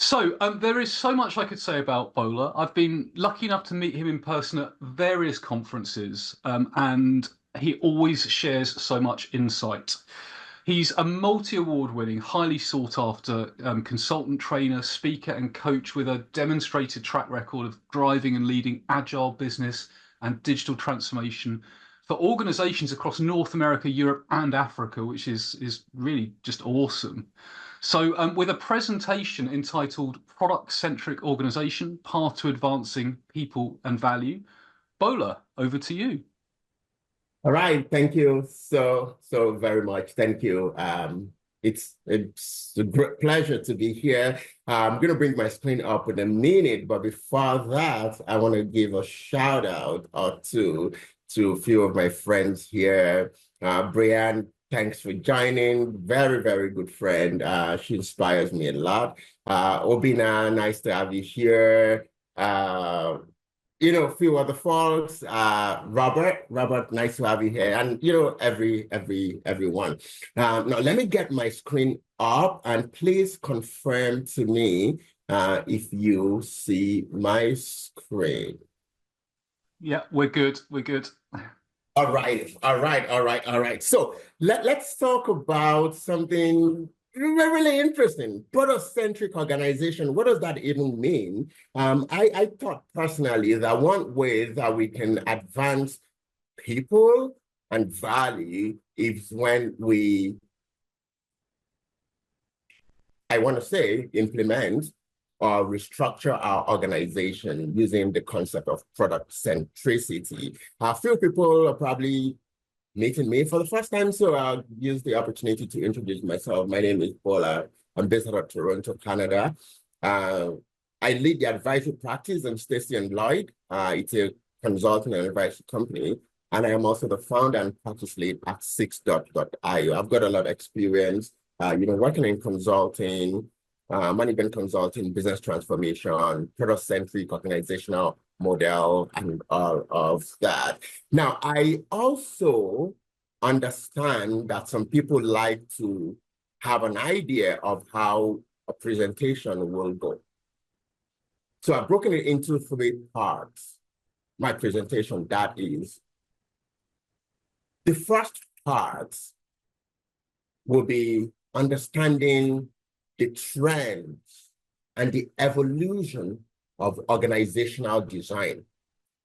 There is so much I could say about Bola. I've been lucky enough to meet him in person at various conferences, and he always shares so much insight. He's a multi-award winning, highly sought after consultant, trainer, speaker, and coach with a demonstrated track record of driving and leading agile business and digital transformation for organizations across North America, Europe, and Africa, which is really just awesome. With a presentation entitled Product-Centric Organization, Path to Advancing People and Value, Bola, over to you. All right, thank you so very much. Thank you. It's a great pleasure to be here. I'm going to bring my screen up in a minute, but before that, I want to give a shout out or two to a few of my friends here. Brian, thanks for joining. Very, very good friend. She inspires me a lot. Obina, nice to have you here. A few other folks, Robert, nice to have you here. And, everyone. Now, let me get my screen up and please confirm to me if you see my screen. Yeah, we're good. We're good. All right. So let's talk about something really interesting. Product-centric organization. What does that even mean? I thought personally that one way that we can advance people and value is when we, implement or restructure our organization using the concept of product centricity. A few people are probably meeting me for the first time, so I'll use the opportunity to introduce myself. My name is Bola. I'm based out of Toronto, Canada. I lead the advisory practice in Stacy and Lloyd. It's a consulting and advisory company, and I am also the founder and practice lead at 6.io. I've got a lot of experience, working in consulting, management consulting, business transformation, product-centric organizational model, and all of that. Now, I also understand that some people like to have an idea of how a presentation will go. So I've broken it into 3 parts. My presentation, that is. The first part will be understanding the trends and the evolution of organizational design.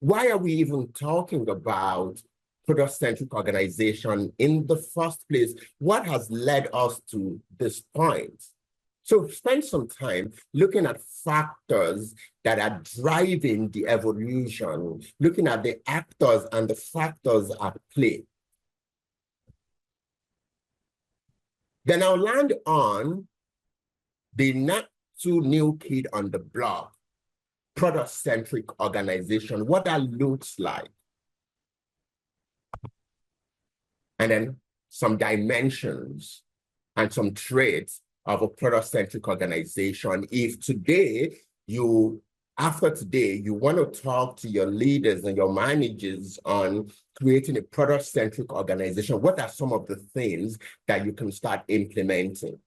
Why are we even talking about product-centric organization in the first place? What has led us to this point? So spend some time looking at factors that are driving the evolution, looking at the actors and the factors at play. Then I'll land on the not too new kid on the block, product-centric organization, what that looks like. And then some dimensions and some traits of a product-centric organization. If today, after today, you want to talk to your leaders and your managers on creating a product-centric organization, what are some of the things that you can start implementing?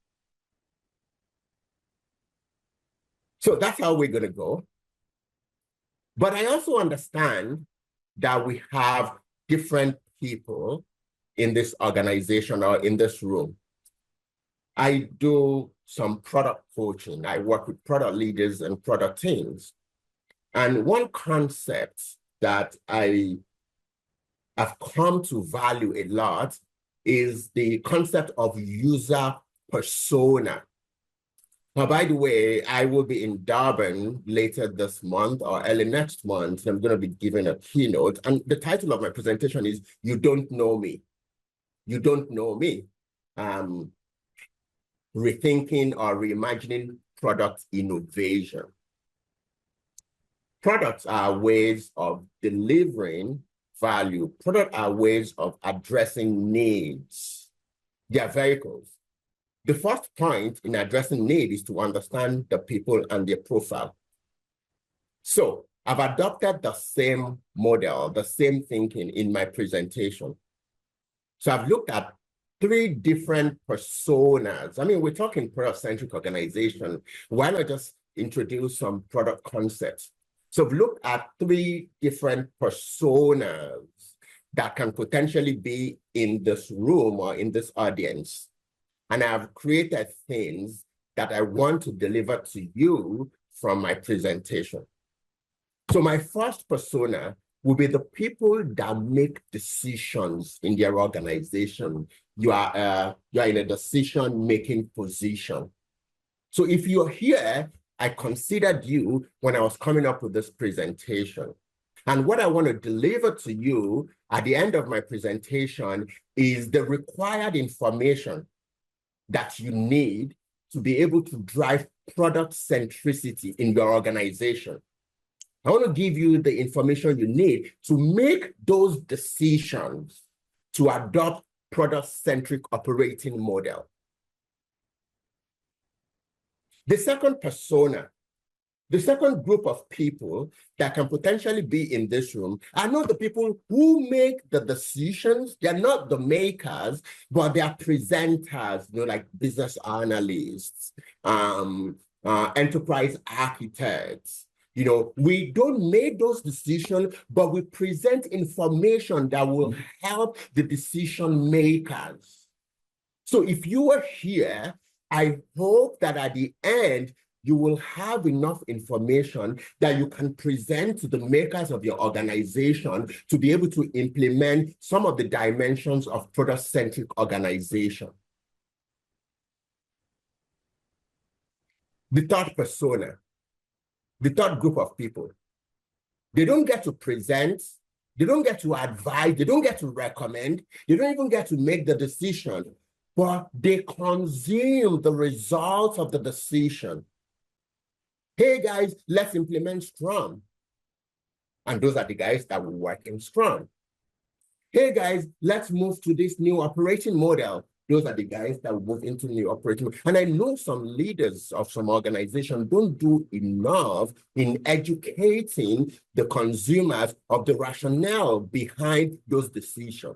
So that's how we're going to go. But I also understand that we have different people in this organization or in this room. I do some product coaching. I work with product leaders and product teams. And one concept that I have come to value a lot is the concept of user persona. Now, by the way, I will be in Durban later this month or early next month. I'm going to be giving a keynote. And the title of my presentation is, You Don't Know Me. You Don't Know Me. Rethinking or reimagining product innovation. Products are ways of delivering value. Products are ways of addressing needs. They are vehicles. The first point in addressing need is to understand the people and their profile. So I've adopted the same model, the same thinking in my presentation. So I've looked at 3 different personas. I mean, we're talking product-centric organization. Why not just introduce some product concepts. So we've looked at 3 different personas that can potentially be in this room or in this audience. And I've created things that I want to deliver to you from my presentation. So my first persona will be the people that make decisions in their organization. You are in a decision-making position. So if you're here, I considered you when I was coming up with this presentation. And what I want to deliver to you at the end of my presentation is the required information that you need to be able to drive product centricity in your organization. I want to give you the information you need to make those decisions to adopt product-centric operating model. The second persona, the second group of people that can potentially be in this room are not the people who make the decisions. They're not the makers, but they are presenters, like business analysts, enterprise architects. We don't make those decisions, but we present information that will help the decision makers. So if you are here, I hope that at the end, you will have enough information that you can present to the makers of your organization to be able to implement some of the dimensions of product-centric organization. The third persona, the third group of people, they don't get to present, they don't get to advise, they don't get to recommend, they don't even get to make the decision, but they consume the results of the decision. Hey guys, let's implement Scrum. And those are the guys that will work in Scrum. Hey guys, let's move to this new operating model. Those are the guys that will move into new operating model. And I know some leaders of some organizations don't do enough in educating the consumers of the rationale behind those decisions.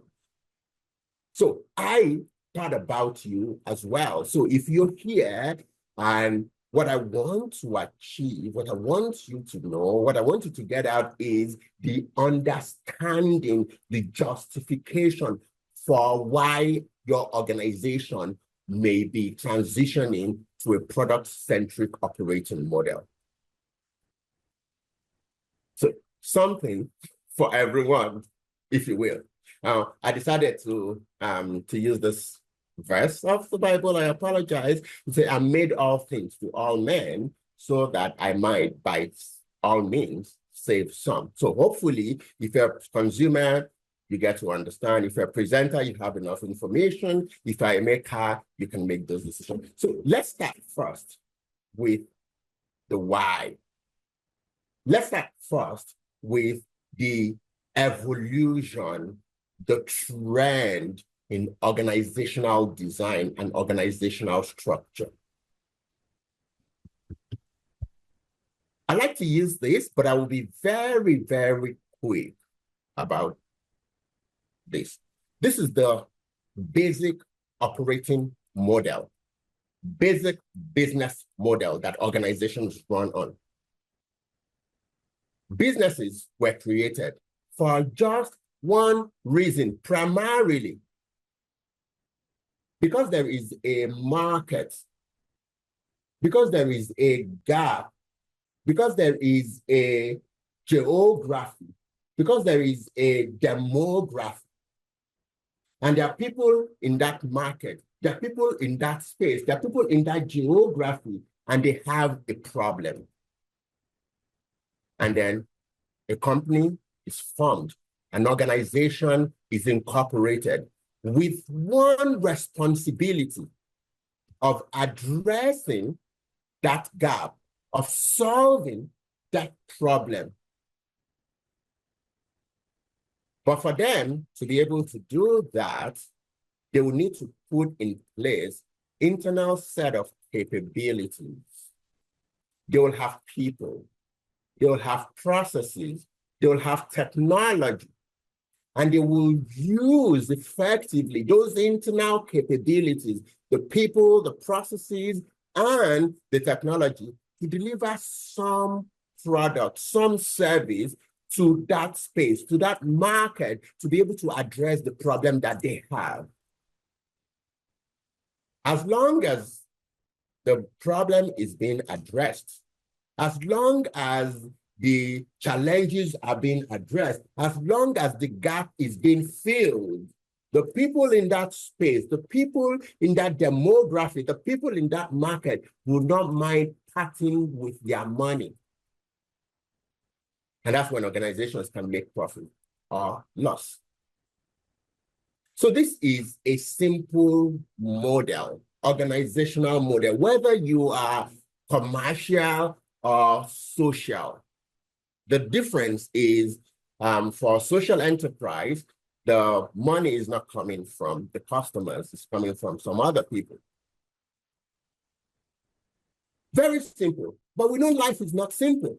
So I thought about you as well. So if you're here and what I want to achieve, what I want you to know, what I want you to get out is the understanding, the justification for why your organization may be transitioning to a product-centric operating model. So something for everyone, if you will. I decided to use this verse of the Bible. I apologize. It says, I made all things to all men so that I might, by all means, save some. So hopefully, if you're a consumer, you get to understand. If you're a presenter, you have enough information. If you're a maker, you can make those decisions. So let's start first with the why. Let's start first with the evolution, the trend in organizational design and organizational structure. I like to use this, but I will be very, very quick about this. This is the basic operating model, basic business model that organizations run on. Businesses were created for just one reason, primarily because there is a market, because there is a gap, because there is a geography, because there is a demography. And there are people in that market, there are people in that space, there are people in that geography, and they have a problem. And then a company is formed, an organization is incorporated with one responsibility of addressing that gap, of solving that problem. But for them to be able to do that, they will need to put in place internal set of capabilities. They will have people, they will have processes, they will have technology, and they will use effectively those internal capabilities, the people, the processes, and the technology to deliver some product, some service to that space, to that market, to be able to address the problem that they have. As long as the problem is being addressed, as long as the challenges are being addressed, as long as the gap is being filled, the people in that space, the people in that demographic, the people in that market will not mind parting with their money. And that's when organizations can make profit or loss. So this is a simple model, organizational model, whether you are commercial or social. The difference is for social enterprise, the money is not coming from the customers, it's coming from some other people. Very simple, but we know life is not simple.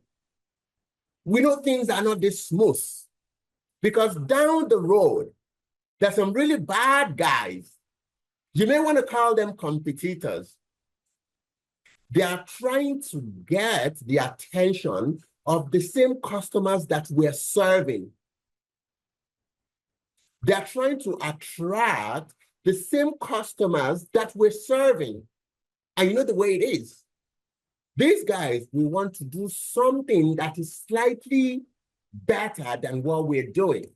We know things are not this smooth because down the road, there's some really bad guys. You may want to call them competitors. They are trying to get the attention of the same customers that we're serving. They're trying to attract the same customers that we're serving. And you know the way it is. These guys, we want to do something that is slightly better than what we're doing.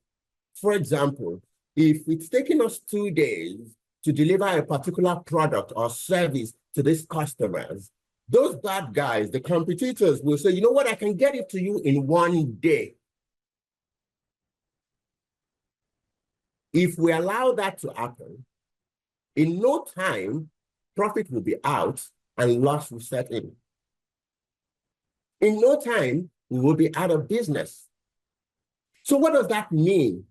For example, if it's taking us 2 days to deliver a particular product or service to these customers, those bad guys, the competitors, will say, you know what, I can get it to you in 1 day. If we allow that to happen, in no time, profit will be out and loss will set in. In no time, we will be out of business. So what does that mean?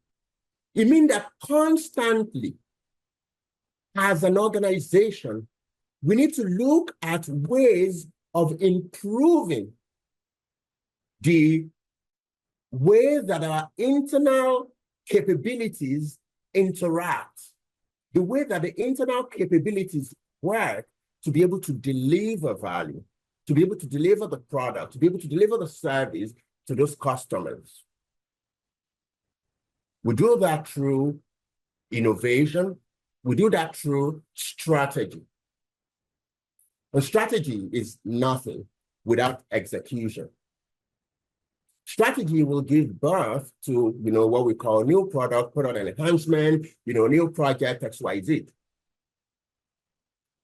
It means that constantly, as an organization, we need to look at ways of improving the way that our internal capabilities interact, the way that the internal capabilities work to be able to deliver value, to be able to deliver the product, to be able to deliver the service to those customers. We do that through innovation. We do that through strategy. And strategy is nothing without execution. Strategy will give birth to, what we call new product enhancement, new project XYZ.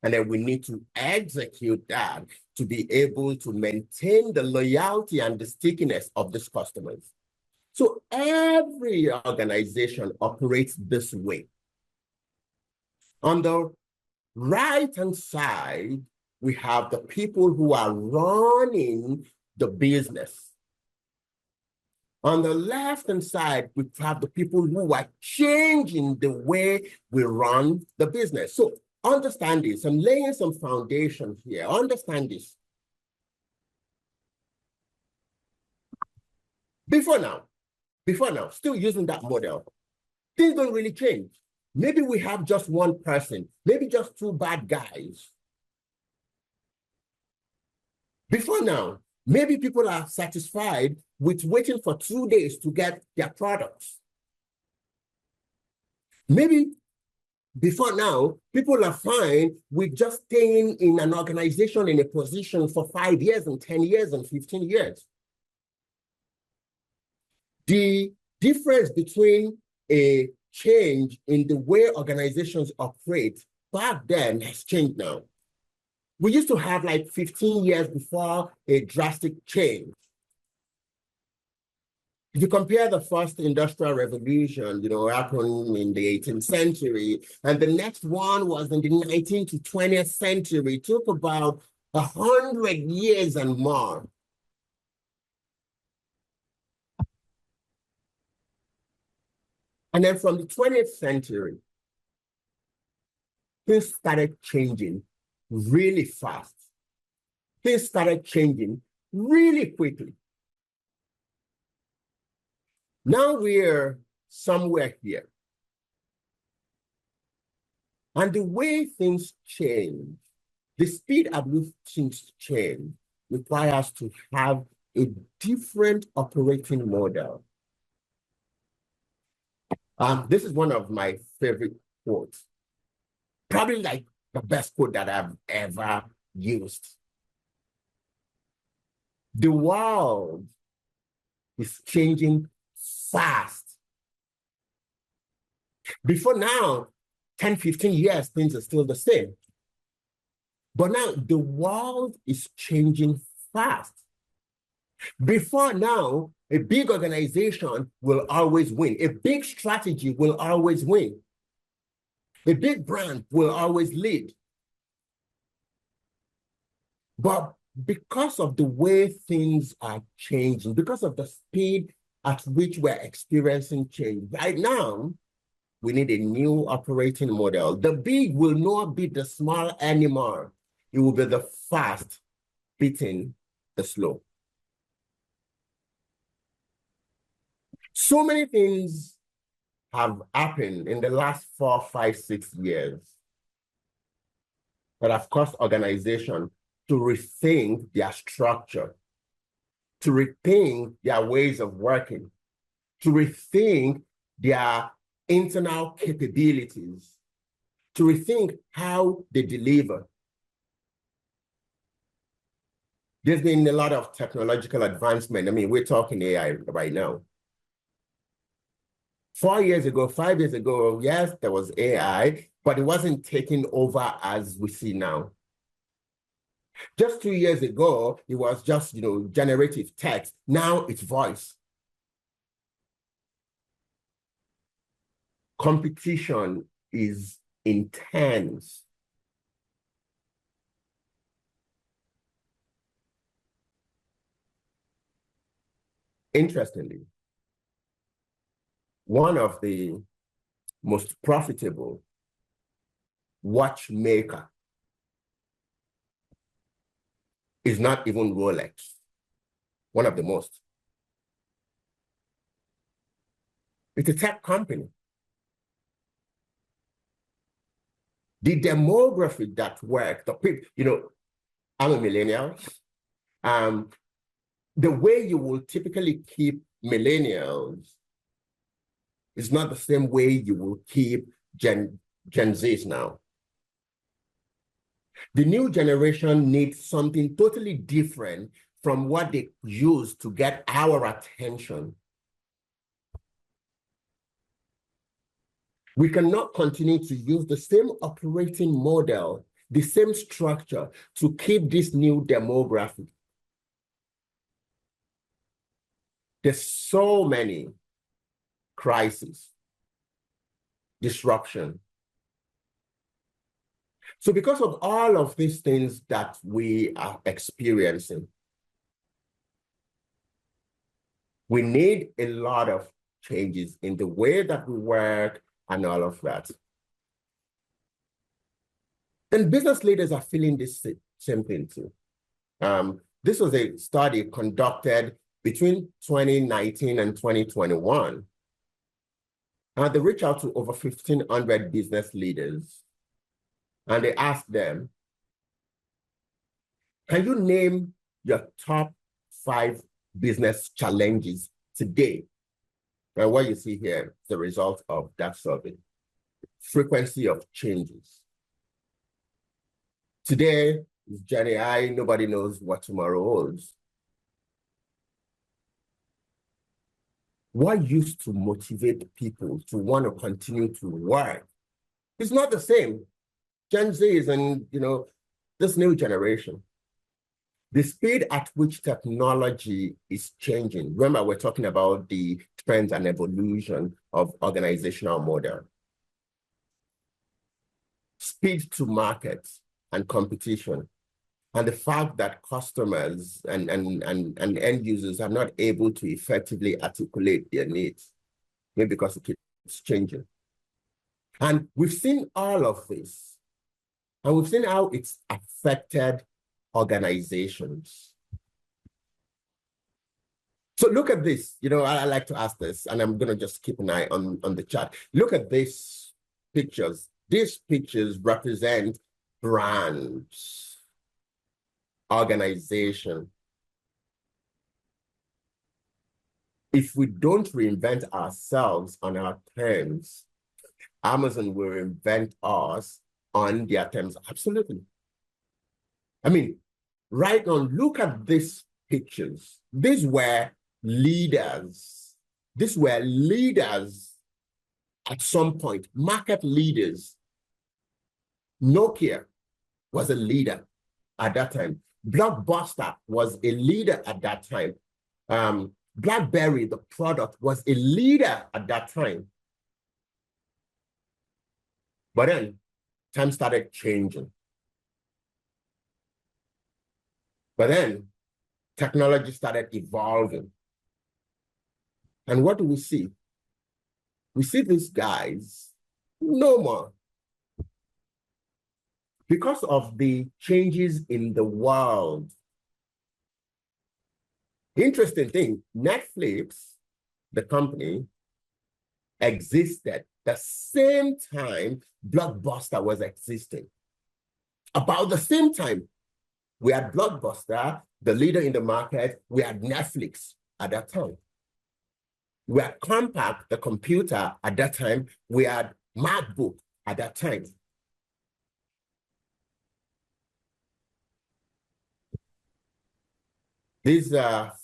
And then we need to execute that to be able to maintain the loyalty and the stickiness of these customers. So every organization operates this way. On the right-hand side, we have the people who are running the business. On the left-hand side, we have the people who are changing the way we run the business. So understand this. I'm laying some foundation here. Understand this. Before now, still using that model, things don't really change. Maybe we have just one person, maybe just 2 bad guys. Before now, maybe people are satisfied with waiting for 2 days to get their products. Maybe before now, people are fine with just staying in an organization in a position for 5 years and 10 years and 15 years. The difference between a change in the way organizations operate back then has changed now. We used to have like 15 years before a drastic change. If you compare the first industrial revolution, happened in the 18th century, and the next one was in the 19th to 20th century, it took about 100 years and more. And then from the 20th century, things started changing really fast. Things started changing really quickly. Now we're somewhere here. And the way things change, the speed at which things change require us to have a different operating model. This is one of my favorite quotes, probably like the best quote that I've ever used. The world is changing fast. Before now, 10, 15 years, things are still the same. But now the world is changing fast. Before now, a big organization will always win. A big strategy will always win. A big brand will always lead. But because of the way things are changing, because of the speed at which we're experiencing change, right now, we need a new operating model. The big will not be the small anymore. It will be the fast beating the slow. So many things have happened in the last 4, 5, 6 years that have caused organizations to rethink their structure, to rethink their ways of working, to rethink their internal capabilities, to rethink how they deliver. There's been a lot of technological advancement. I mean, we're talking AI right now. 4 years ago, 5 years ago, yes, there was AI, but it wasn't taking over as we see now. Just 2 years ago, it was just, generative text. Now it's voice. Competition is intense. Interestingly, one of the most profitable watchmaker is not even Rolex, one of the most. It's a tech company. The demographic that work, the people, I'm a millennial. The way you will typically keep millennials is not the same way you will keep Gen Zs now. The new generation needs something totally different from what they use to get our attention. We cannot continue to use the same operating model, the same structure to keep this new demographic. There's so many crises, disruption. So because of all of these things that we are experiencing, we need a lot of changes in the way that we work and all of that. And business leaders are feeling this same thing too. This was a study conducted between 2019 and 2021. They reached out to over 1,500 business leaders, and they asked them, can you name your top 5 business challenges today? And what you see here is the result of that survey. Frequency of changes. Today is January, nobody knows what tomorrow holds. What used to motivate people to want to continue to work is not the same. Gen Zs and this new generation. The speed at which technology is changing. Remember, we're talking about the trends and evolution of organizational model. Speed to market and competition. And the fact that customers and end users are not able to effectively articulate their needs, maybe because it keeps changing. And we've seen all of this. And we've seen how it's affected organizations. So look at this. I like to ask this, and I'm going to just keep an eye on the chat. Look at these pictures. These pictures represent brands, organization. If we don't reinvent ourselves on our terms, Amazon will reinvent us on their terms. Absolutely. I mean, right now, look at these pictures. These were leaders. These were leaders at some point, market leaders. Nokia was a leader at that time. Blockbuster was a leader at that time. BlackBerry, the product, was a leader at that time. But then time started changing. But then technology started evolving. And what do we see? We see these guys no more. Because of the changes in the world. Interesting thing, Netflix, the company, existed the same time Blockbuster was existing. About the same time, we had Blockbuster, the leader in the market. We had Netflix at that time. We had Compaq, the computer at that time. We had MacBook at that time. These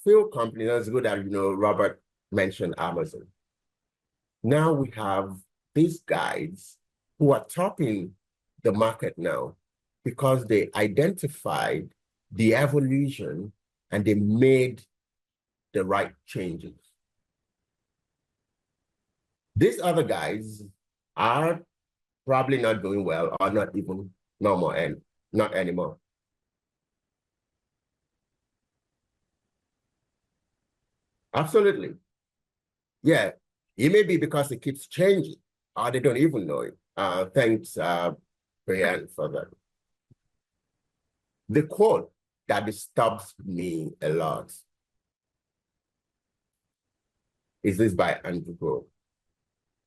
few companies, that's good that, Robert mentioned Amazon. Now we have these guys who are topping the market now because they identified the evolution and they made the right changes. These other guys are probably not doing well or not even normal and not anymore. Absolutely. Yeah, it may be because it keeps changing or they don't even know it. Thanks, Brian, for that. The quote that disturbs me a lot is this by Andrew.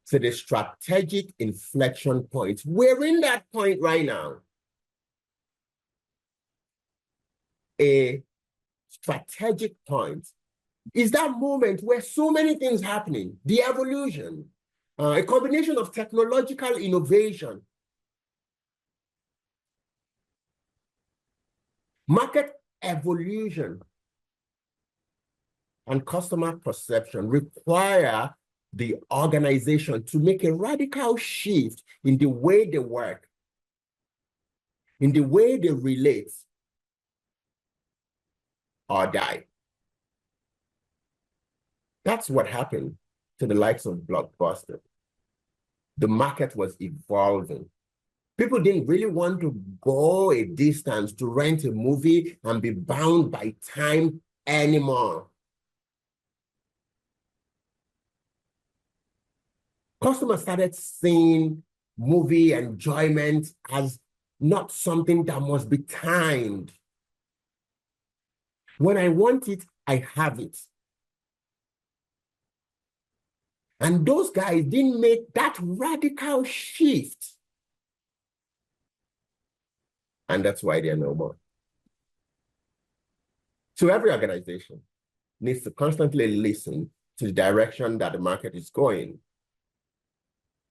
So the strategic inflection point, we're in that point right now. A strategic point is that moment where so many things happening, the evolution, a combination of technological innovation, market evolution, and customer perception require the organization to make a radical shift in the way they work, in the way they relate or die. That's what happened to the likes of Blockbuster. The market was evolving. People didn't really want to go a distance to rent a movie and be bound by time anymore. Customers started seeing movie enjoyment as not something that must be timed. When I want it, I have it. And those guys didn't make that radical shift. And that's why they're no more. So every organization needs to constantly listen to the direction that the market is going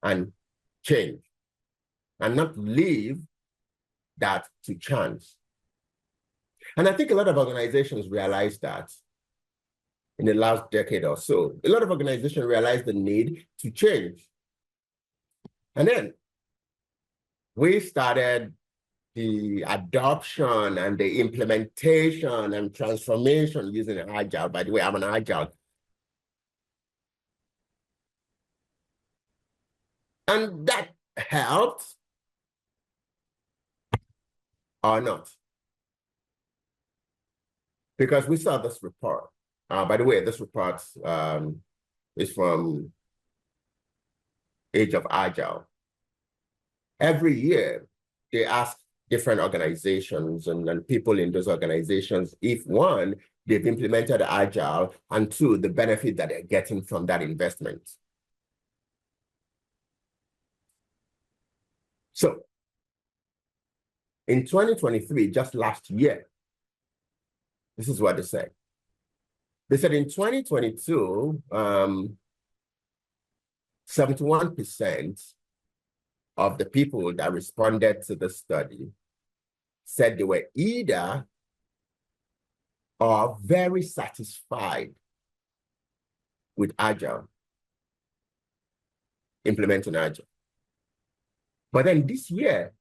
and change, and not leave that to chance. And I think a lot of organizations realize that in the last decade or so. A lot of organizations realized the need to change. And then we started the adoption and the implementation and transformation using agile. By the way, I'm an agile. And that helped or not. Because we saw this report. By the way, this report is from Age of Agile. Every year, they ask different organizations and people in those organizations if, one, they've implemented Agile, and two, the benefit that they're getting from that investment. So in 2023, just last year, This is what they said. They said in 2022, 71% of the people that responded to the study said they were either or very satisfied with Agile, implementing Agile. But then this year,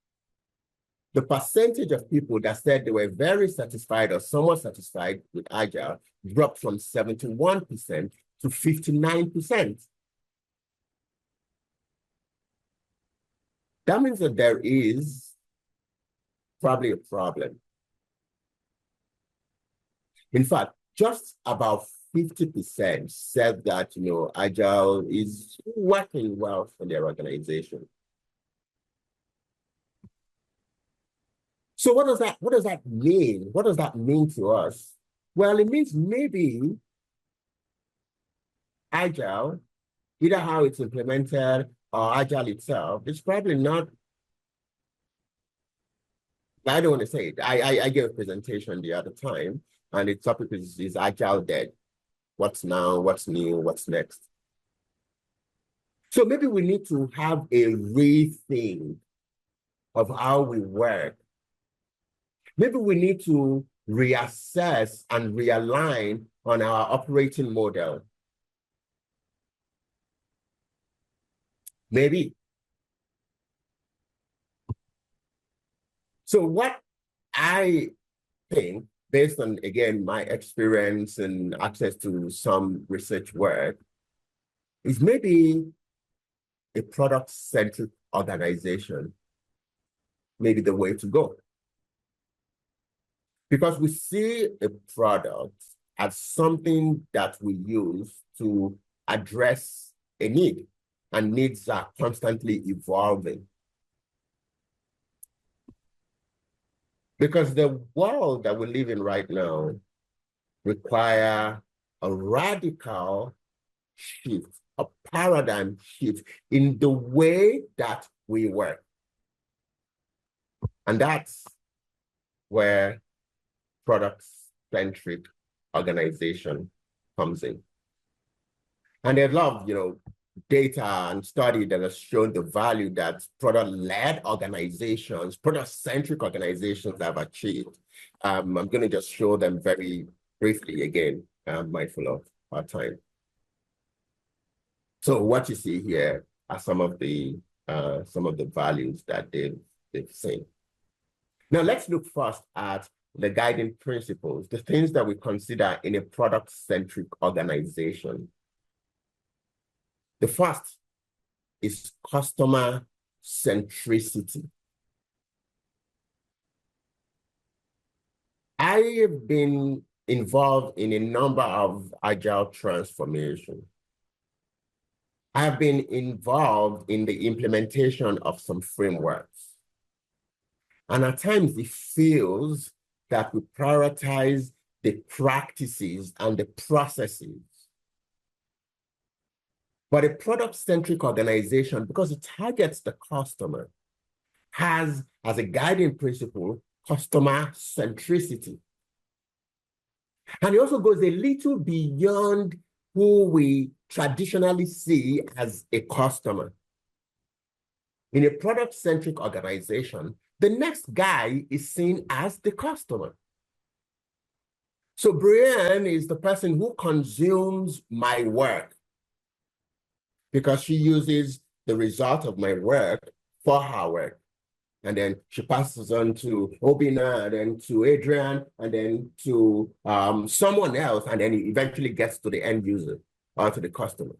the percentage of people that said they were very satisfied or somewhat satisfied with Agile dropped from 71% to 59%. That means that there is probably a problem. In fact, just about 50% said that, Agile is working well for their organization. So what does that mean? What does that mean to us? Well, it means maybe Agile, either how it's implemented or Agile itself, it's probably not. I don't want to say it. I gave a presentation the other time, and the topic is Agile dead? What's now, what's new, what's next? So maybe we need to have a rethink of how we work. Maybe we need to reassess and realign on our operating model. Maybe. So what I think, based on, again, my experience and access to some research work, is maybe a product-centric organization may be the way to go. Because we see a product as something that we use to address a need, and needs are constantly evolving. Because the world that we live in right now requires a radical shift, a paradigm shift in the way that we work. And that's where product-centric organization comes in. And there's a lot of, data and study that has shown the value that product-led organizations, product-centric organizations have achieved. I'm going to just show them very briefly again, mindful of our time. So what you see here are some of the values that they've seen. Now let's look first at the guiding principles, the things that we consider in a product-centric organization. The first is customer centricity. I have been involved in a number of agile transformation. I have been involved in the implementation of some frameworks. And at times it feels that we prioritize the practices and the processes. But a product-centric organization, because it targets the customer, has as a guiding principle, customer centricity. And it also goes a little beyond who we traditionally see as a customer. In a product-centric organization, the next guy is seen as the customer. So Brienne is the person who consumes my work, because she uses the result of my work for her work. And then she passes on to Obina, and then to Adrian, and then to someone else, and then it eventually gets to the end user or to the customer.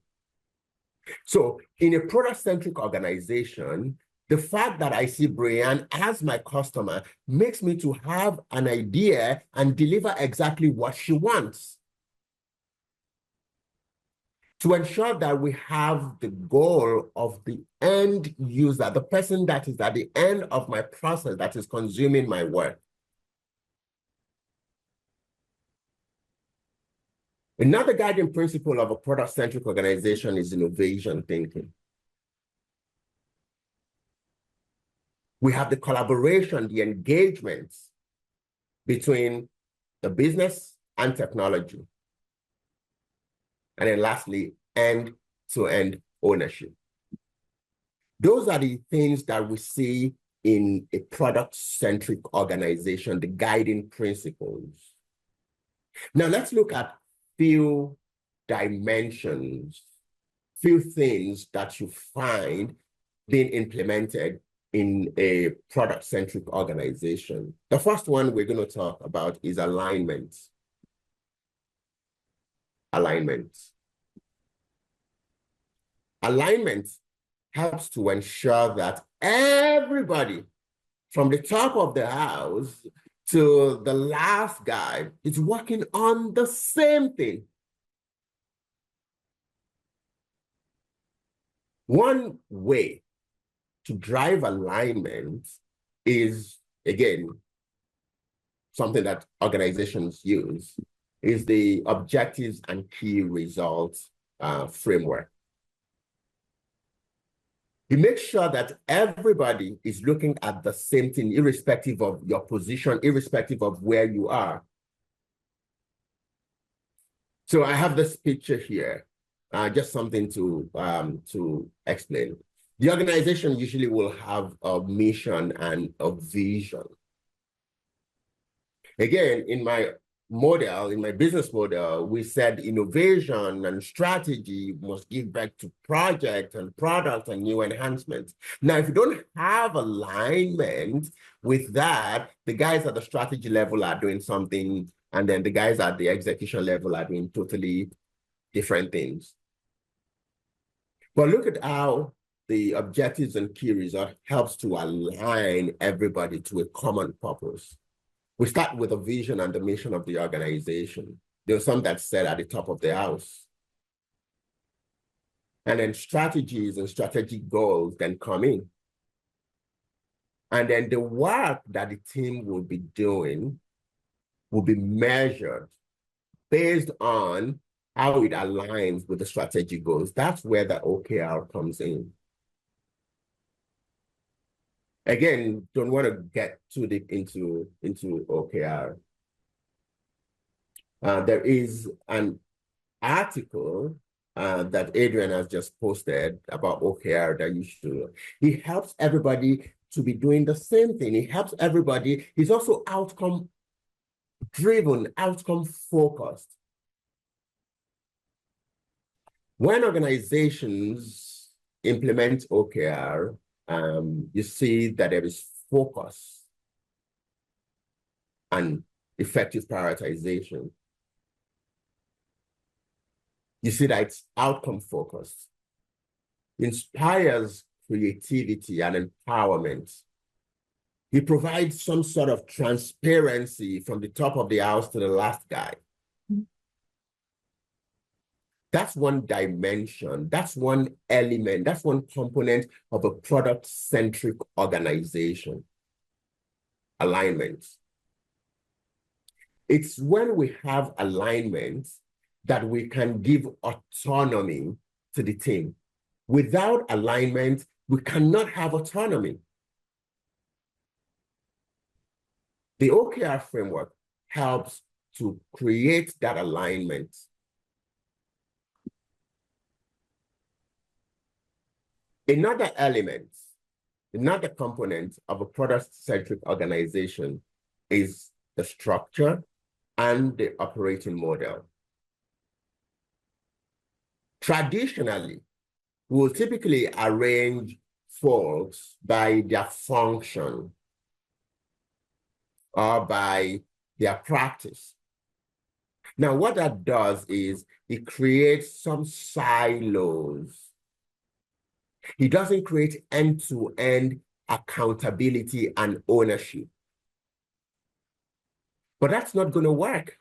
So in a product-centric organization, the fact that I see Brienne as my customer makes me to have an idea and deliver exactly what she wants, to ensure that we have the goal of the end user, the person that is at the end of my process that is consuming my work. Another guiding principle of a product-centric organization is innovation thinking. We have the collaboration, the engagements between the business and technology. And then lastly, end-to-end ownership. Those are the things that we see in a product-centric organization, the guiding principles. Now let's look at few dimensions, few things that you find being implemented in a product-centric organization. The first one we're going to talk about is alignment. Alignment. Alignment helps to ensure that everybody from the top of the house to the last guy is working on the same thing. One way to drive alignment is, again, something that organizations use, is the objectives and key results framework. You make sure that everybody is looking at the same thing, irrespective of your position, irrespective of where you are. So I have this picture here, just something to explain. The organization usually will have a mission and a vision. Again, in my model, in my business model, we said innovation and strategy must give back to project and product and new enhancements. Now, if you don't have alignment with that, the guys at the strategy level are doing something, and then the guys at the execution level are doing totally different things. But look at how the objectives and key result helps to align everybody to a common purpose. We start with a vision and the mission of the organization. There's some that's set at the top of the house. And then strategies and strategic goals then come in. And then the work that the team will be doing will be measured based on how it aligns with the strategic goals. That's where the OKR comes in. Again, don't want to get too deep into OKR. There is an article that Adrian has just posted about OKR that you should. He helps everybody to be doing the same thing. He helps everybody. He's also outcome driven, outcome focused. When organizations implement OKR, you see that there is focus and effective prioritization. You see that it's outcome focused, inspires creativity and empowerment. He provides some sort of transparency from the top of the house to the last guy. That's one dimension, that's one element, that's one component of a product-centric organization. Alignment. It's when we have alignment that we can give autonomy to the team. Without alignment, we cannot have autonomy. The OKR framework helps to create that alignment. Another element, another component of a product-centric organization is the structure and the operating model. Traditionally, we will typically arrange folks by their function or by their practice. Now, what that does is it creates some silos. It doesn't create end-to-end accountability and ownership. But that's not going to work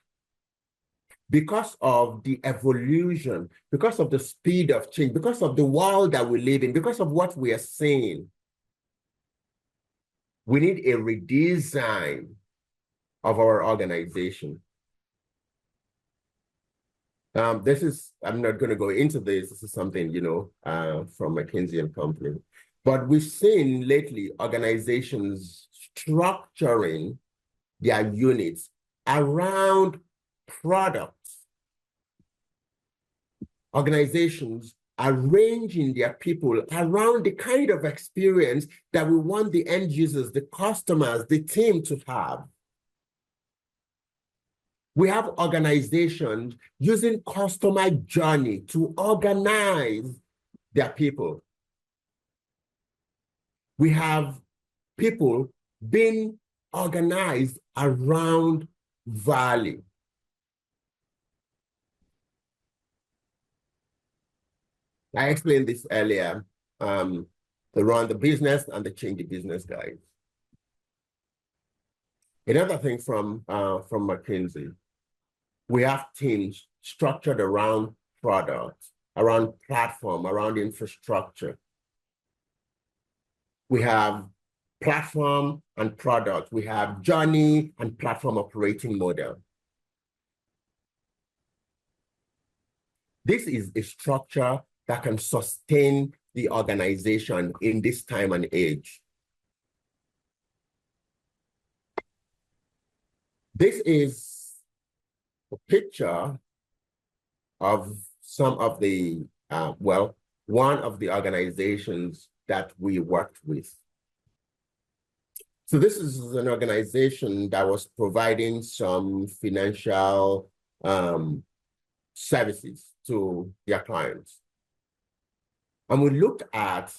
because of the evolution, because of the speed of change, because of the world that we live in, because of what we are seeing. We need a redesign of our organization. I'm not going to go into this. This is something, from McKinsey and Company. But we've seen lately organizations structuring their units around products. Organizations arranging their people around the kind of experience that we want the end users, the customers, the team to have. We have organizations using customer journey to organize their people. We have people being organized around value. I explained this earlier, the run the business and the change the business guys. Another thing from McKinsey, we have teams structured around product, around platform, around infrastructure. We have platform and product. We have journey and platform operating model. This is a structure that can sustain the organization in this time and age. This is a picture of some of the, one of the organizations that we worked with. So this is an organization that was providing some financial services to their clients. And we looked at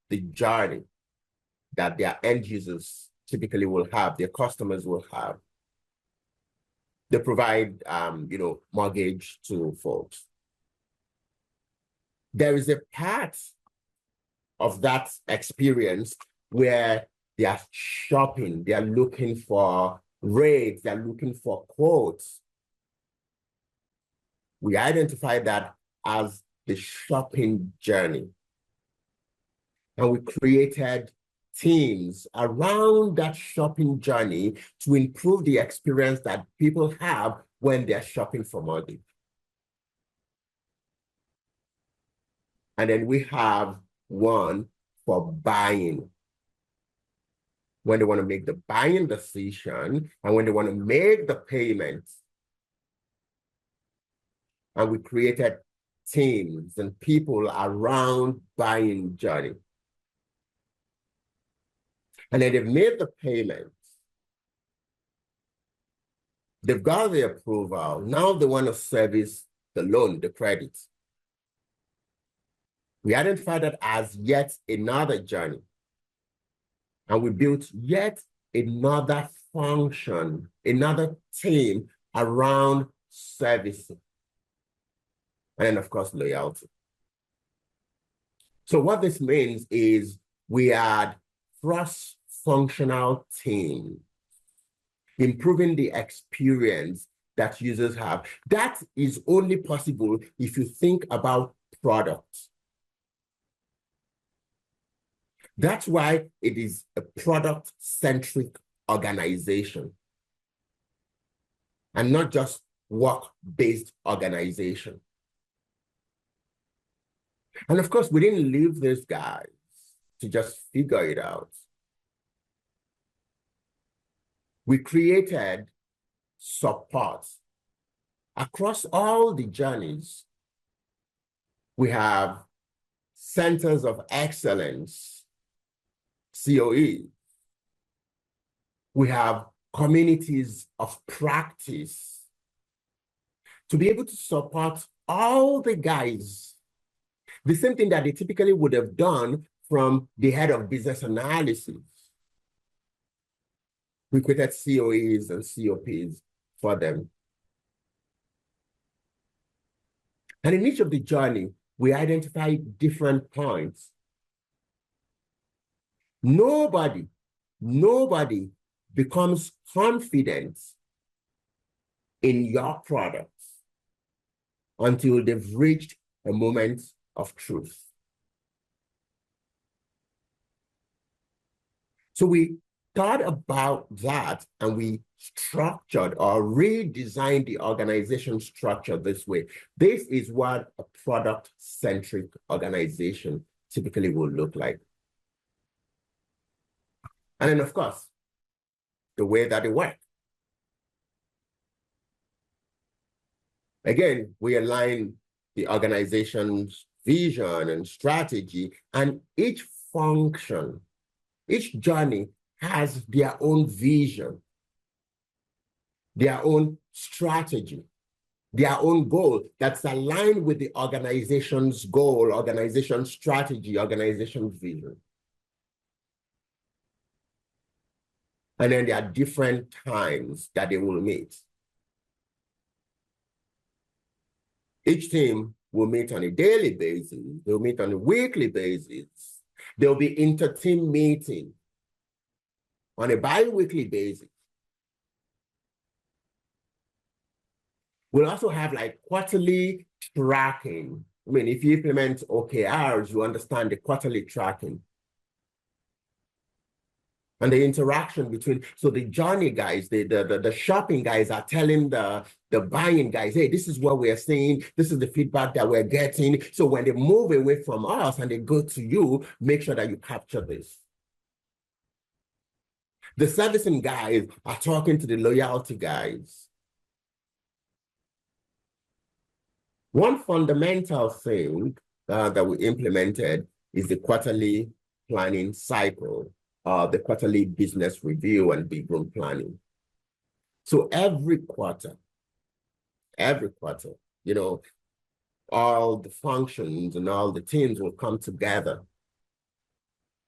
the journey that their end users typically will have, their customers will have. They provide, mortgage to folks. There is a part of that experience where they are shopping, they are looking for rates, they're looking for quotes. We identify that as the shopping journey. And we created teams around that shopping journey to improve the experience that people have when they're shopping for mortgage. And then we have one for buying. When they want to make the buying decision and when they want to make the payments. And we created teams and people around buying journey. And then they've made the payments. They've got the approval. Now they want to service the loan, the credit. We identified that as yet another journey. And we built yet another function, another team around servicing. And then, of course, loyalty. So what this means is we had cross-functional teams, improving the experience that users have. That is only possible if you think about products. That's why it is a product-centric organization and not just work-based organization. And of course, we didn't leave these guys to just figure it out. We created support across all the journeys. We have centers of excellence, COE. We have communities of practice to be able to support all the guys. The same thing that they typically would have done from the head of business analysis. We created COEs and COPs for them. And in each of the journey, we identified different points. Nobody becomes confident in your products until they've reached a moment of truth. So we thought about that and we structured or redesigned the organization structure this way. This is what a product-centric organization typically will look like. And then, of course, the way that it works. Again, we align the organization's vision and strategy, and each function, each journey has their own vision, their own strategy, their own goal that's aligned with the organization's goal, organization strategy, organization vision. And then there are different times that they will meet. Each team will meet on a daily basis. They'll meet on a weekly basis. There'll be inter-team meeting on a bi-weekly basis. We'll also have like quarterly tracking. I mean, if you implement OKRs, you understand the quarterly tracking. And the interaction between, so the journey guys, the shopping guys are telling the buying guys, hey, this is what we're seeing, this is the feedback that we're getting. So when they move away from us and they go to you, make sure that you capture this. The servicing guys are talking to the loyalty guys. One fundamental thing that we implemented is the quarterly planning cycle. The quarterly business review and big room planning. So every quarter, you know, all the functions and all the teams will come together.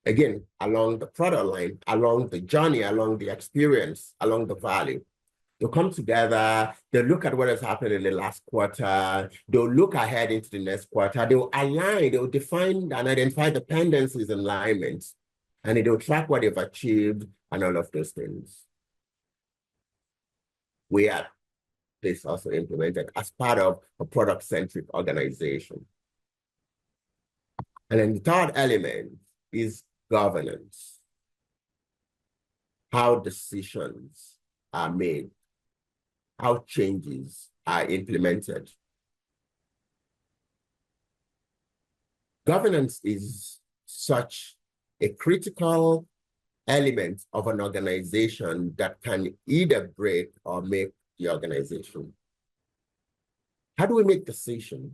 Again, along the product line, along the journey, along the experience, along the value. They'll come together, they'll look at what has happened in the last quarter, they'll look ahead into the next quarter, they'll align, they'll define and identify dependencies and alignments. And they'll track what they've achieved and all of those things. We have this also implemented as part of a product-centric organization. And then the third element is governance. How decisions are made, how changes are implemented. Governance is such a critical element of an organization that can either break or make the organization. How do we make decisions?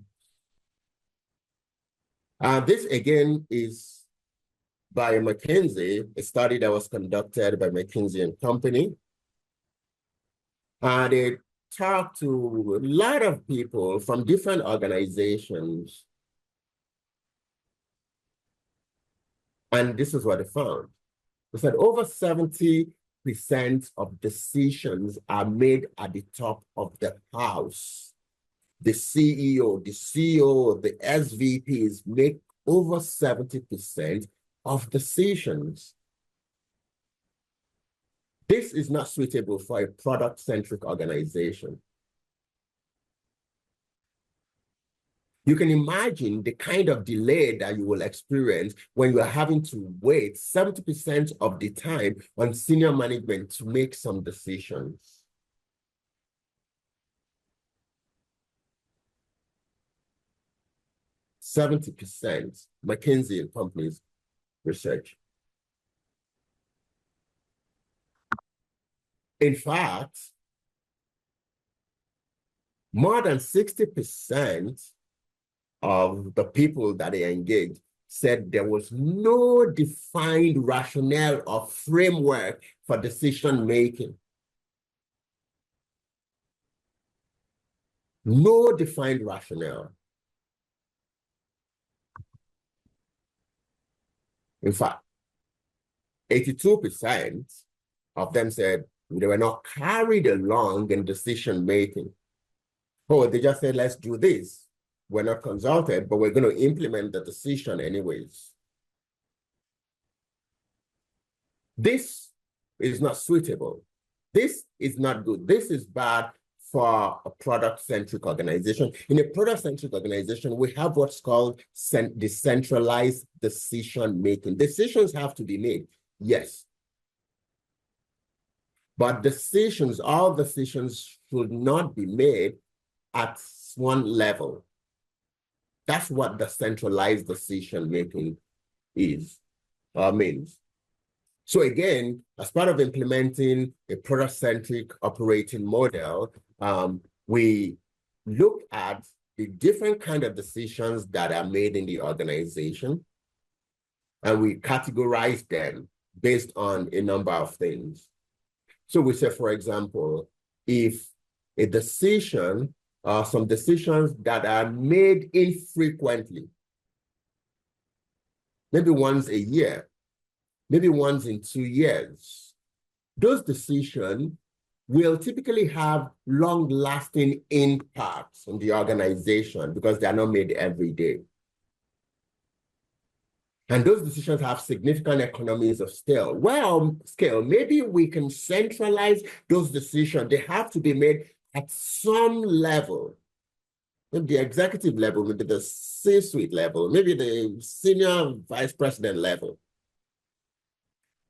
This again is by McKinsey, a study that was conducted by McKinsey and Company. They talked to a lot of people from different organizations. And this is what they found. They said over 70% of decisions are made at the top of the house. The CEO, the CEO, the SVPs make over 70% of decisions. This is not suitable for a product-centric organization. You can imagine the kind of delay that you will experience when you are having to wait 70% of the time on senior management to make some decisions. %, McKinsey and Company's research. In fact, more than 60% of the people that they engaged said there was no defined rationale or framework for decision making. No defined rationale. In fact, 82% of them said they were not carried along in decision making. Oh, they just said, let's do this. We're not consulted, but we're going to implement the decision anyways. This is not suitable. This is not good. This is bad for a product-centric organization. In a product-centric organization, we have what's called decentralized decision-making. Decisions have to be made, yes. But decisions, all decisions should not be made at one level. That's what the centralized decision-making is, means. So again, as part of implementing a product-centric operating model, we look at the different kind of decisions that are made in the organization, and we categorize them based on a number of things. So we say, for example, if a decision or some decisions that are made infrequently, maybe once a year, maybe once in 2 years, those decisions will typically have long-lasting impacts on the organization because they are not made every day. And those decisions have significant economies of scale. Well, maybe we can centralize those decisions. They have to be made at some level, maybe the executive level, maybe the C-suite level, maybe the senior vice president level.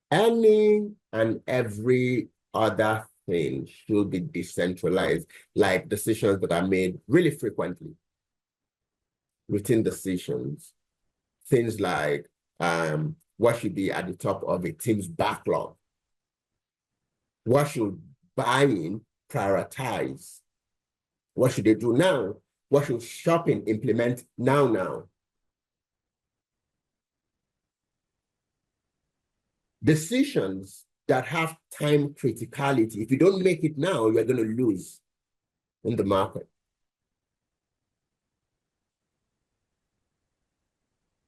Any and every other thing should be decentralized, like decisions that are made really frequently, routine decisions. Things like what should be at the top of a team's backlog? What should buying prioritize? What should they do now? What should shopping implement now? Decisions that have time criticality, if you don't make it now, you're going to lose in the market.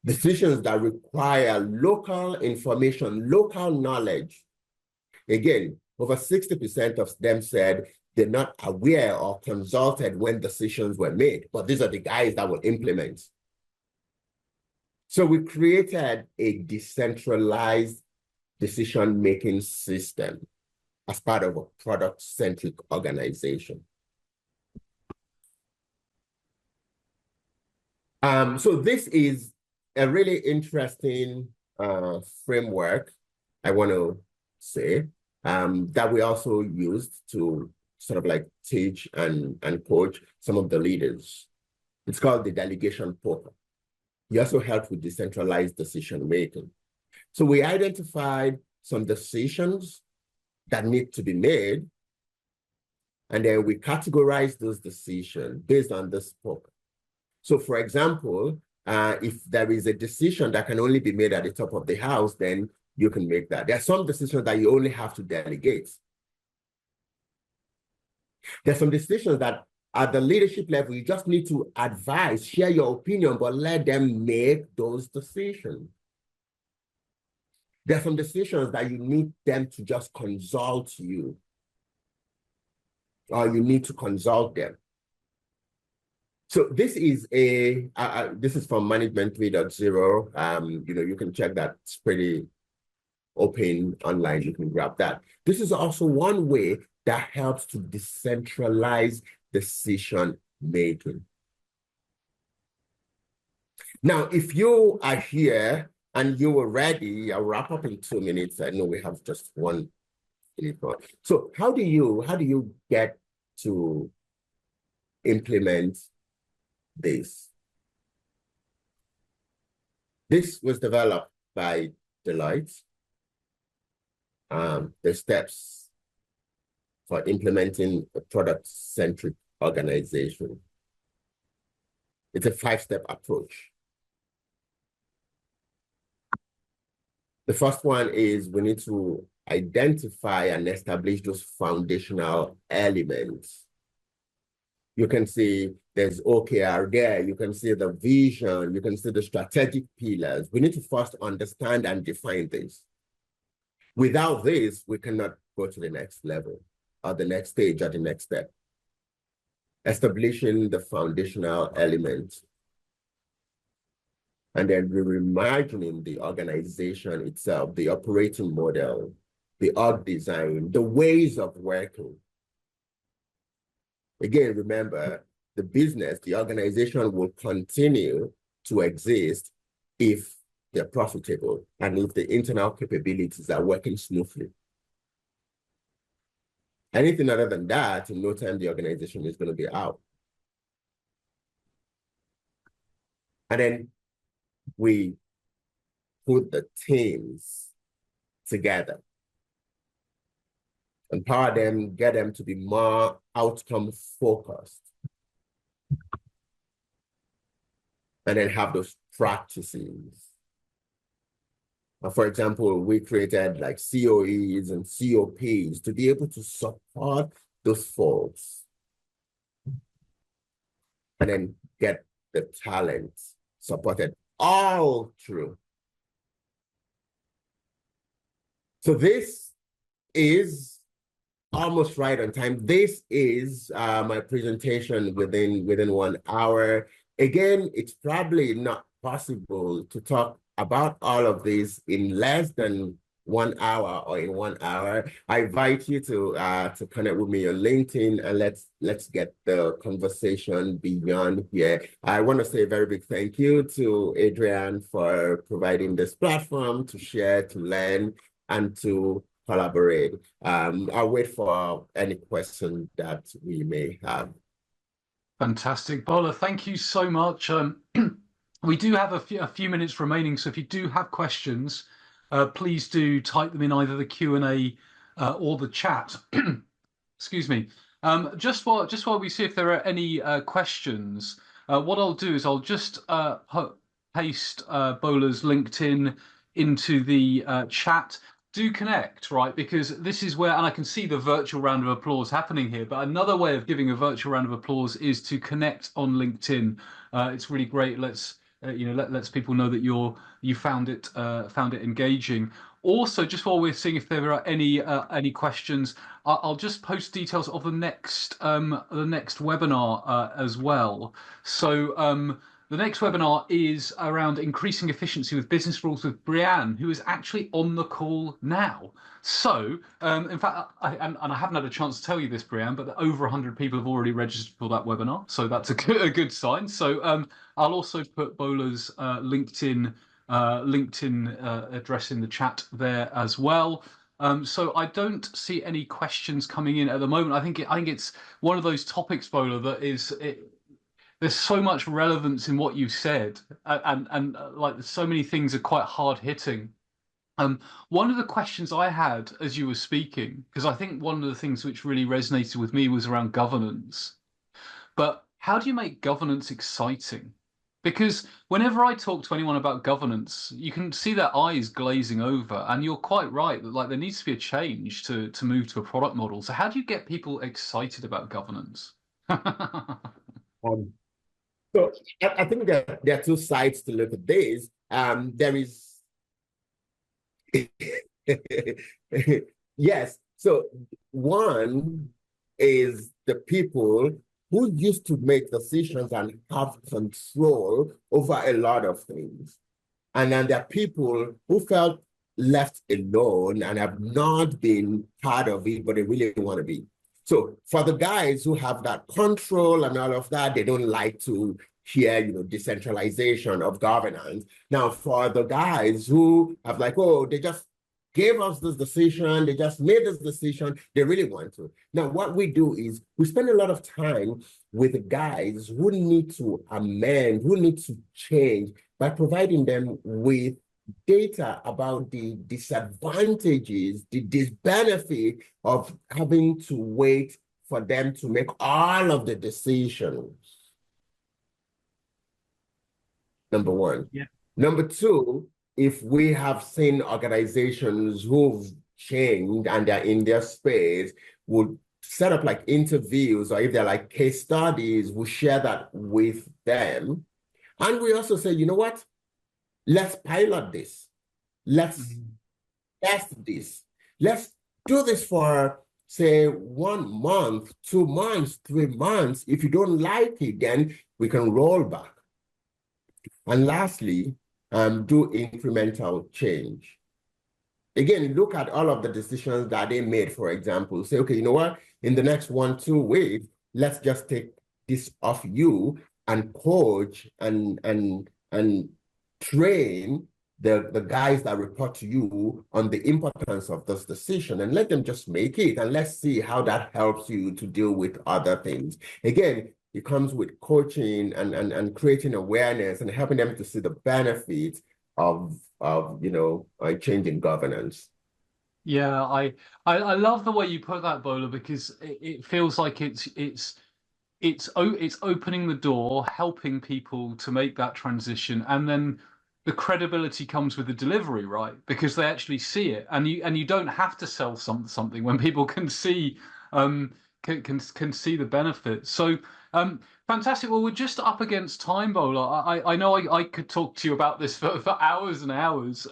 Decisions that require local information, local knowledge. Again, over 60% of them said they're not aware or consulted when decisions were made, but these are the guys that will implement. So we created a decentralized decision-making system as part of a product-centric organization. So this is a really interesting framework, I want to say, that we also used to sort of like teach and coach some of the leaders. It's called the delegation poker. It also helps with decentralized decision making. So we identified some decisions that need to be made, and then we categorize those decisions based on this poker. So for example, if there is a decision that can only be made at the top of the house, then you can make that. There are some decisions that you only have to delegate. There's some decisions that at the leadership level, you just need to advise, share your opinion, but let them make those decisions. There are some decisions that you need them to just consult you, or you need to consult them. So this is this is from Management 3.0. You can check that. It's pretty open online. You can grab that. This is also one way that helps to decentralize decision making. Now, if you are here and you were ready, I'll wrap up in 2 minutes. I know we have just 1 minute more. So how do you get to implement this? This was developed by Deloitte. The steps for implementing a product-centric organization. It's a 5-step approach. The first one is we need to identify and establish those foundational elements. You can see there's OKR there. You can see the vision. You can see the strategic pillars. We need to first understand and define this. Without this, we cannot go to the next level or the next stage or the next step. Establishing the foundational elements. And then we're reimagining the organization itself, the operating model, the org design, the ways of working. Again, remember, the business, the organization will continue to exist if they're profitable and if the internal capabilities are working smoothly. Anything other than that, in no time, the organization is going to be out. And then we put the teams together, empower them, get them to be more outcome focused. and then have those practices. For example, we created like COEs and COPs to be able to support those folks and then get the talent supported all through. So this is almost right on time. This is my presentation within 1 hour. Again, it's probably not possible to talk about all of this in less than 1 hour or in 1 hour. I invite you to connect with me on LinkedIn, and let's get the conversation beyond here. I want to say a very big thank you to Adrian for providing this platform to share, to learn, and to collaborate. I'll wait for any question that we may have. Fantastic. Bola, thank you so much. We do have a few minutes remaining, so if you do have questions, please do type them in either the Q&A or the chat. Excuse me. Just while we see if there are any questions, what I'll do is I'll just paste Bola's LinkedIn into the chat. Do connect, right? Because this is where, and I can see the virtual round of applause happening here, but another way of giving a virtual round of applause is to connect on LinkedIn. It's really great. Let's lets people know that you found it engaging. Also, just while we're seeing if there are any questions, I'll just post details of the next webinar as well. So the next webinar is around increasing efficiency with business rules with Brianne, who is actually on the call now. So, in fact, I haven't had a chance to tell you this, Brianne, but over 100 people have already registered for that webinar. So that's a good sign. So I'll also put Bola's LinkedIn address in the chat there as well. So I don't see any questions coming in at the moment. I think it's one of those topics, Bola, that there's so much relevance in what you've said, and like so many things are quite hard hitting. One of the questions I had as you were speaking, because I think one of the things which really resonated with me was around governance. But how do you make governance exciting? Because whenever I talk to anyone about governance, you can see their eyes glazing over, and you're quite right that like there needs to be a change to move to a product model. So how do you get people excited about governance? Um, so I think that there are two sides to look at this. There is yes. So one is the people who used to make decisions and have control over a lot of things. And then there are people who felt left alone and have not been part of it, but they really want to be. So for the guys who have that control and all of that, they don't like to hear, decentralization of governance. Now, for the guys who have like, oh, they just gave us this decision, they just made this decision, they really want to. Now, what we do is we spend a lot of time with guys who need to amend, who need to change by providing them with data about the disadvantages, the disbenefit of having to wait for them to make all of the decisions. Number one. Yeah. Number two, if we have seen organizations who've changed and they're in their space, would set up like interviews, or if they're like case studies, we'll share that with them. And we also say, you know what? Let's pilot this. Let's test this. Let's do this for, say, 1 month, 2 months, 3 months. If you don't like it, then we can roll back. And lastly, do incremental change. Again, look at all of the decisions that they made, for example. Say, okay, you know what? In the next 1-2 weeks, let's just take this off you and coach and train the guys that report to you on the importance of this decision, and let them just make it, and let's see how that helps you to deal with other things. Again, it comes with coaching and creating awareness and helping them to see the benefits of changing governance. Yeah, I love the way you put that, Bola, because it feels like it's it's opening the door, helping people to make that transition, and then the credibility comes with the delivery, right? Because they actually see it, and you don't have to sell something when people can see can see the benefits. So fantastic. Well, we're just up against time, Bola. I know I could talk to you about this for hours and hours.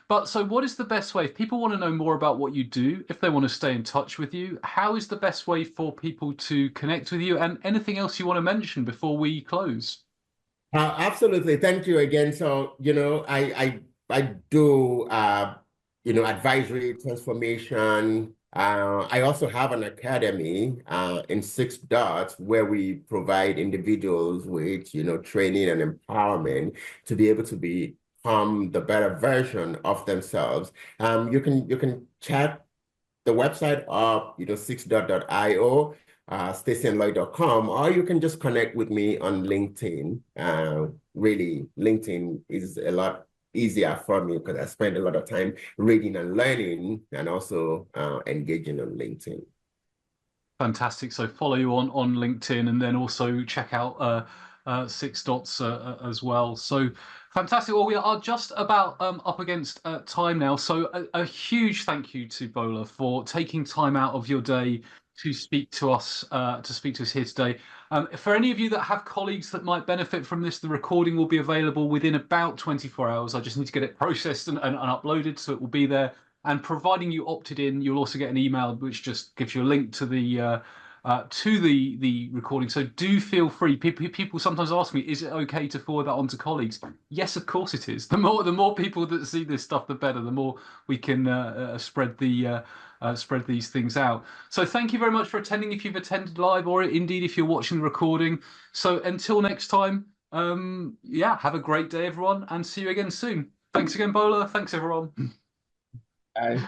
But so what is the best way if people want to know more about what you do, if they want to stay in touch with you, how is the best way for people to connect with you, and anything else you want to mention before we close? Absolutely. Thank you again. So, I do, advisory transformation. I also have an academy in Six Dots where we provide individuals with, training and empowerment to be able to become the better version of themselves. You can check the website of, sixdot.io, stacyandloyd.com, or you can just connect with me on LinkedIn. Really, LinkedIn is a lot easier for me because I spend a lot of time reading and learning and also engaging on LinkedIn. Fantastic. So follow you on LinkedIn, and then also check out Six Dots as well. So fantastic. Well, we are just about up against time now. So a huge thank you to Bola for taking time out of your day to speak to us here today. For any of you that have colleagues that might benefit from this, the recording will be available within about 24 hours. I just need to get it processed and uploaded, so it will be there. And providing you opted in, you'll also get an email which just gives you a link to the recording. So do feel free. People sometimes ask me, is it okay to forward that on to colleagues? Yes, of course it is. The more people that see this stuff, the better. The more we can spread these things out. So thank you very much for attending if you've attended live, or indeed if you're watching the recording. So until next time, yeah, have a great day, everyone, and see you again soon. Thanks again, Bola. Thanks, everyone. Bye.